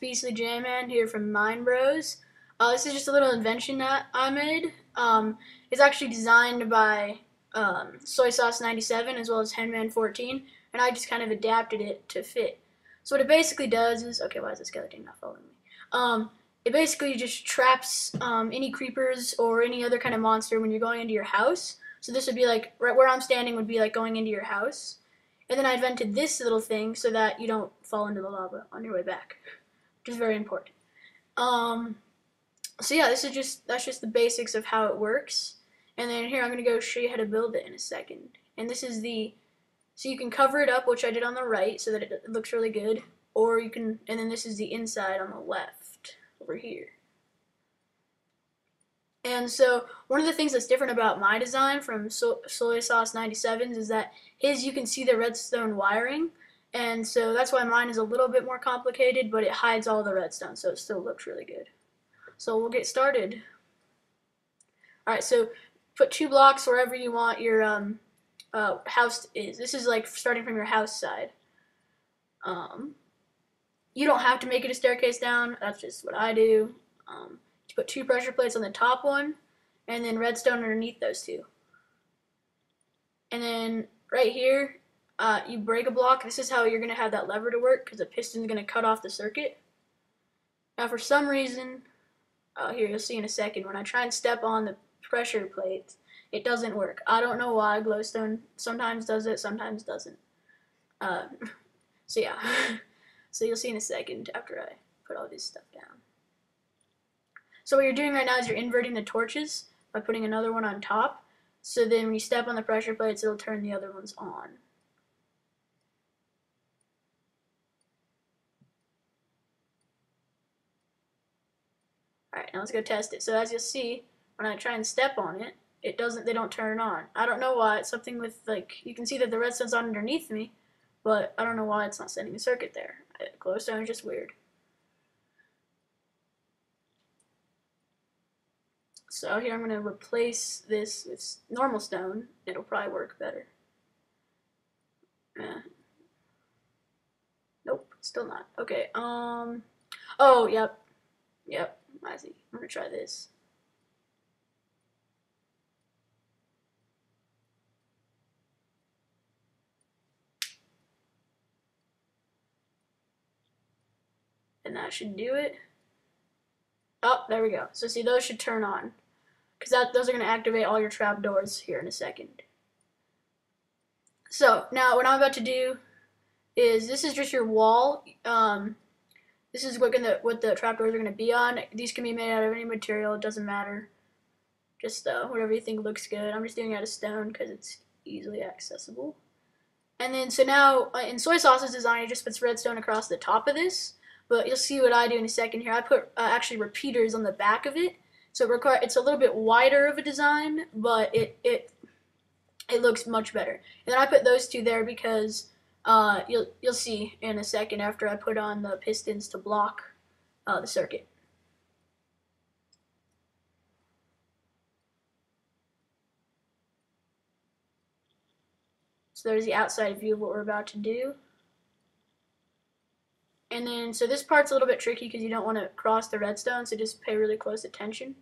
Beastly Jamman here from Minebros. This is just a little invention that I made. It's actually designed by Soy Sauce 97 as well as Henman 14, and I just kind of adapted it to fit. So what it basically does is, okay, why is the skeleton not following me? It basically just traps any creepers or any other kind of monster when you're going into your house. So this would be like, right where I'm standing would be like going into your house. And then I invented this little thing so that you don't fall into the lava on your way back, which is very important. So yeah, that's just the basics of how it works. And then here I'm gonna go show you how to build it in a second. And this is so you can cover it up, which I did on the right, so that it looks really good. Or you can, and then this is the inside on the left over here. And so one of the things that's different about my design from Soy Sauce 97's is that you can see the redstone wiring. And so that's why mine is a little bit more complicated, but it hides all the redstone, so it still looks really good. So we'll get started. Alright, so put 2 blocks wherever you want your house is. This is like starting from your house side. You don't have to make it a staircase down. That's just what I do. You put 2 pressure plates on the top one, and then redstone underneath those 2. And then right here, you break a block. This is how you're going to have that lever to work, because the piston's going to cut off the circuit. Now for some reason, here you'll see in a second, when I try and step on the pressure plates, it doesn't work. I don't know why. Glowstone sometimes does it, sometimes doesn't. So yeah, so you'll see in a second after I put all this stuff down. So what you're doing right now is you're inverting the torches by putting another one on top. So then when you step on the pressure plates, it'll turn the other ones on. Alright, now let's go test it. So as you'll see, when I try and step on it, they don't turn on. I don't know why. It's something with, like, you can see that the redstone's on underneath me, but I don't know why it's not sending a circuit there. Glowstone is just weird. So here I'm going to replace this with normal stone. It'll probably work better. Nope, still not. Okay, oh, yep, I see. I'm going to try this. And that should do it. Oh, there we go. So see, those should turn on, because those are going to activate all your trapdoors here in a second. So now what I'm about to do is, this is just your wall. This is what the trapdoors are going to be on. These can be made out of any material. It doesn't matter. Just whatever you think looks good. I'm just doing it out of stone because it's easily accessible. And then so now in Soy Sauce's design, it just puts redstone across the top of this. But you'll see what I do in a second here. I put actually repeaters on the back of it, so it's a little bit wider of a design, but it looks much better. And then I put those 2 there because you'll see in a second after I put on the pistons to block the circuit. So there's the outside view of what we're about to do. And then, so this part's a little bit tricky because you don't want to cross the redstone, so just pay really close attention.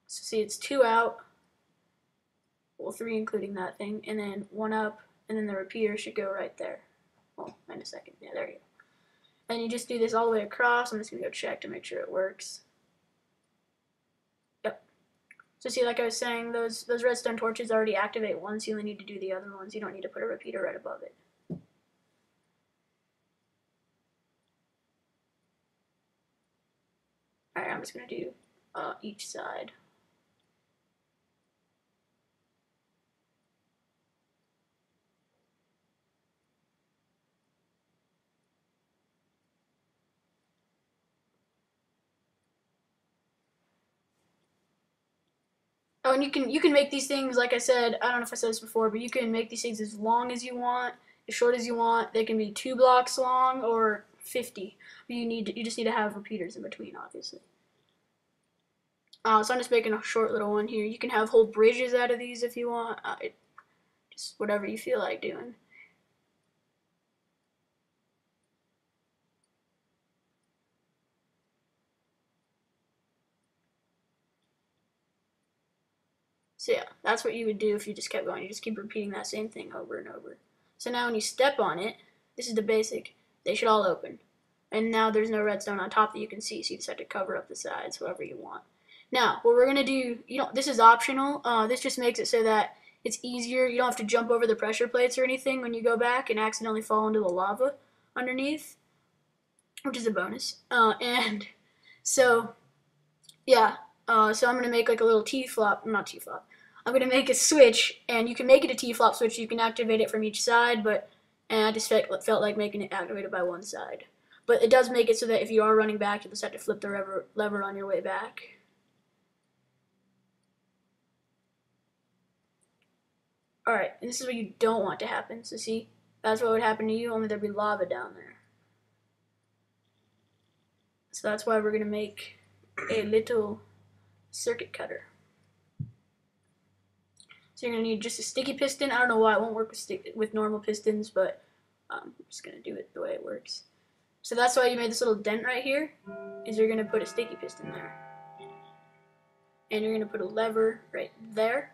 So see, it's 2 out, well, 3 including that thing, and then 1 up, and then the repeater should go right there. Well, in a second. Yeah, there you go. And you just do this all the way across. I'm just going to go check to make sure it works. Yep. So see, like I was saying, those redstone torches already activate once. You only need to do the other ones. You don't need to put a repeater right above it. Alright, I'm just going to do each side. Oh, and you can make these things, like I said, I don't know if I said this before, but you can make these things as long as you want, as short as you want. They can be 2 blocks long or 50. You just need to have repeaters in between, obviously. So I'm just making a short little one here. You can have whole bridges out of these if you want. Just whatever you feel like doing. So yeah, that's what you would do if you just kept going. You just keep repeating that same thing over and over. So now when you step on it, this is the basic. They should all open. And now there's no redstone on top that you can see, so you just have to cover up the sides however you want. Now, what we're going to do, this is optional. This just makes it so that it's easier. You don't have to jump over the pressure plates or anything when you go back and accidentally fall into the lava underneath, which is a bonus. And so, yeah. So I'm going to make like a little T-flop, not T-flop. I'm going to make a switch, and you can make it a T-flop switch. You can activate it from each side, and I just felt like making it activated by one side. But it does make it so that if you are running back, you just have to flip the lever on your way back. Alright, and this is what you don't want to happen. So see, that's what would happen to you, only there'd be lava down there. So that's why we're going to make a little circuit cutter. So you're going to need just a sticky piston. I don't know why it won't work with normal pistons, but I'm just going to do it the way it works. So that's why you made this little dent right here, is you're going to put a sticky piston there. And you're going to put a lever right there.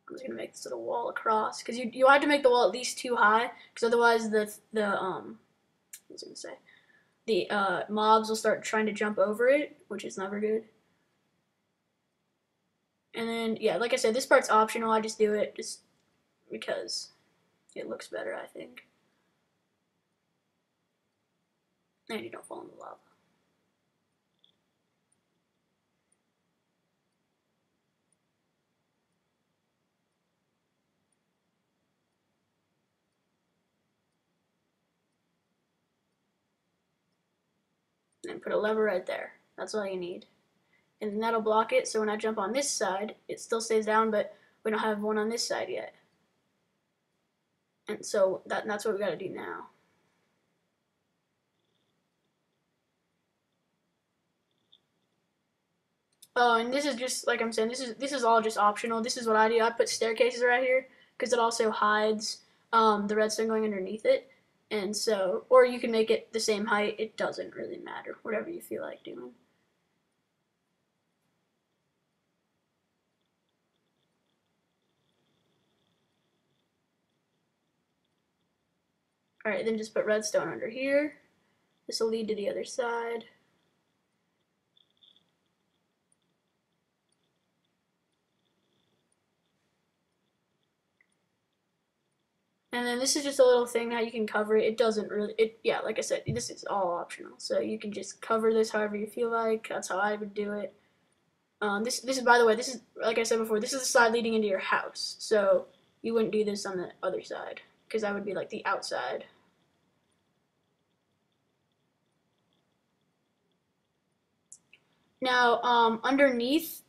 I'm just going to make this little wall across, because you have to make the wall at least too high, because otherwise the mobs will start trying to jump over it, which is never good. And then, yeah, like I said, this part's optional. I just do it just because it looks better, I think. And you don't fall in the lava. And put a lever right there. That's all you need. And then that'll block it, so when I jump on this side, it still stays down, but we don't have one on this side yet. And so that's what we gotta do now. Oh, and this is just, like I'm saying, this is all just optional. This is what I do. I put staircases right here, because it also hides the redstone going underneath it. And so, or you can make it the same height. It doesn't really matter, whatever you feel like doing. Alright, then just put redstone under here. This will lead to the other side. And then this is just a little thing how you can cover it. It doesn't really, yeah, like I said, this is all optional. So you can just cover this however you feel like. That's how I would do it. This is, by the way, this is, like I said before, this is the side leading into your house. So you wouldn't do this on the other side, because that would be like the outside. Now, underneath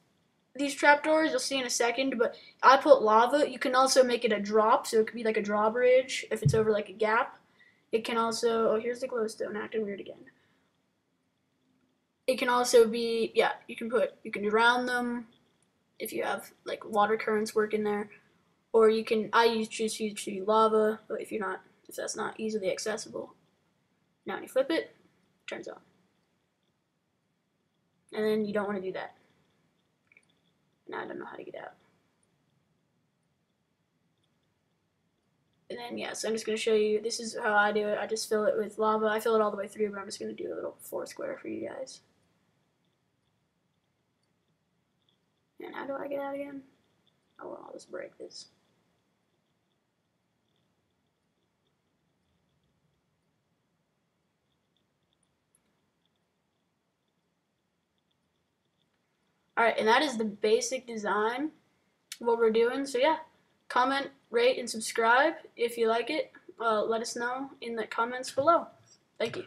these trapdoors, you'll see in a second, but I put lava. You can also make it a drop, so it could be like a drawbridge if it's over like a gap. It can also, oh, here's the glowstone acting weird again. It can also be, yeah, you can drown them if you have like water currents work in there, or you can, choose to use lava, but if that's not easily accessible. Now when you flip it, it turns on. And then you don't want to do that. Now I don't know how to get out. And then, yeah, so I'm just going to show you, this is how I do it. I just fill it with lava. I fill it all the way through, but I'm just going to do a little 4 square for you guys. And how do I get out again? Oh, well, I'll just break this. Alright, and that is the basic design of what we're doing. So yeah, comment, rate, and subscribe if you like it. Let us know in the comments below. Thank you.